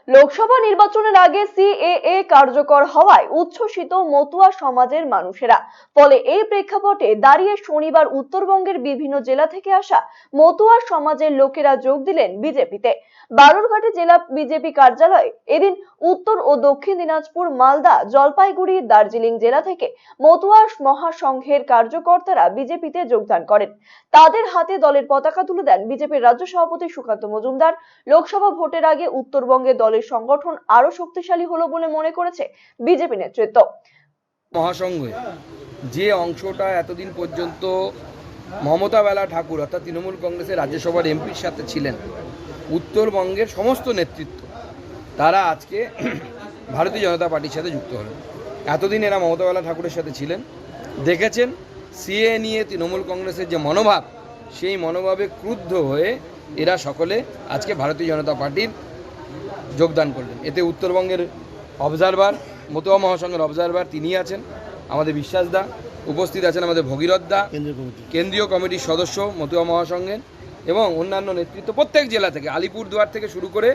লোকসভা নির্বাচনের আগে সিএএ কার্যকর হওয়ায় উচ্ছ্বসিত মতুয়া সমাজের মানুষেরা। ফলে এই প্রেক্ষাপটে দাঁড়িয়ে শনিবার উত্তরবঙ্গের বিভিন্ন জেলা থেকে আসা মতুয়া সমাজের লোকেরা যোগ দিলেন বিজেপিতে। বালুরঘাটে জেলা বিজেপি কার্যালয়ে এদিন উত্তর ও দক্ষিণ দিনাজপুর, মালদা, জলপাইগুড়ি, দার্জিলিং জেলা থেকে মতুয়া মহাসংঘের কার্যকর্তারা বিজেপিতে যোগদান করেন। তাদের হাতে দলের পতাকা তুলে দেন বিজেপির রাজ্য সভাপতি সুকান্ত মজুমদার। লোকসভা ভোটের আগে উত্তরবঙ্গে দলের সংগঠন আরো শক্তিশালী হলো বলে মনে করেছে বিজেপি নেতৃত্ব। মহাসংঘে যে অংশটা এতদিন পর্যন্ত মমতা বেলা ঠাকুর অর্থাৎ তৃণমূল কংগ্রেসের রাজ্যসভার এমপির সাথে ছিলেন, উত্তরবঙ্গের সমস্ত নেতৃত্ব তারা আজকে ভারতীয় জনতা পার্টির সাথে যুক্ত হলেন। এতদিন এরা মমতা বেলা ঠাকুরের সাথে ছিলেন, দেখেছেন সিএ নিয়ে তৃণমূল কংগ্রেসের যে মনোভাব, সেই মনোভাবে ক্রুদ্ধ হয়ে এরা সকলে আজকে ভারতীয় জনতা পার্টির যোগদান করলেন। এতে উত্তরবঙ্গের অবজারভার, মতুয়া মহাসংঘের অবজারভার তিনি আছেন, আমাদের বিশ্বাস দা উপস্থিত আছেন, আমাদের ভগীরথ দা কেন্দ্রীয় কমিটির সদস্য মতুয়া মহাসংঘের, এবং অন্যান্য নেতৃত্ব প্রত্যেক জেলা থেকে, আলিপুরদুয়ার থেকে শুরু করে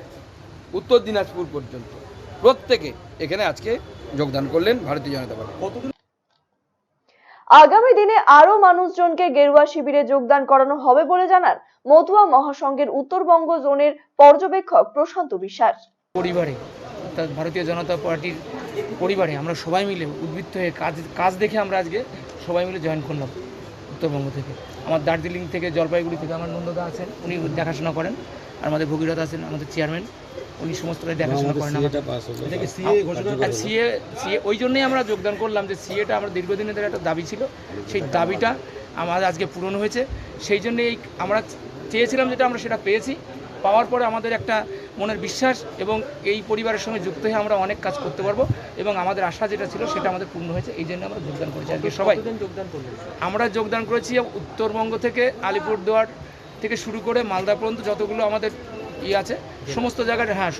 উত্তর দিনাজপুর পর্যন্ত প্রত্যেকে এখানে আজকে যোগদান করলেন ভারতীয় জনতা পার্টি। আগামী দিনে আরো মানুষজনকে গেরুয়া শিবিরে যোগদান করানো হবে বলে জানান মতুয়া মহাসংঘের উত্তরবঙ্গ জোনের পর্যবেক্ষক প্রশান্ত বিশ্বাস। পরিবারে অর্থাৎ ভারতীয় জনতা পার্টির পরিবারে আমরা সবাই মিলে উদ্বৃত্ত হয়ে কাজ দেখে আমরা আজকে সবাই মিলে জয়েন করলাম উত্তরবঙ্গ থেকে। আমার দার্জিলিং থেকে, জলপাইগুড়ি থেকে আমার নন্দদা আছেন, উনি দেখাশোনা করেন, আর আমাদের ভগীরথ আছেন আমাদের চেয়ারম্যান, উনি সমস্তটাই দেখাশোনা করেন। সিএ ওই জন্যই আমরা যোগদান করলাম যে সিএটা আমরা দীর্ঘদিনের একটা দাবি ছিল, সেই দাবিটা আমাদের আজকে পূরণ হয়েছে। সেই জন্যই আমরা চেয়েছিলাম যেটা আমরা সেটা পেয়েছি। পাওয়ার পরে আমাদের একটা মনের বিশ্বাস এবং এই পরিবারের সঙ্গে যুক্ত হয়ে আমরা অনেক কাজ করতে পারবো, এবং আমাদের আশা যেটা ছিল সেটা আমাদের পূর্ণ হয়েছে। এই জন্য আমরা যোগদান করেছি। আজকে সবাই আমরা যোগদান করেছি উত্তরবঙ্গ থেকে, আলিপুরদুয়ার থেকে শুরু করে মালদা পর্যন্ত যতগুলো আমাদের আছে সমস্ত জায়গায়, হ্যাঁ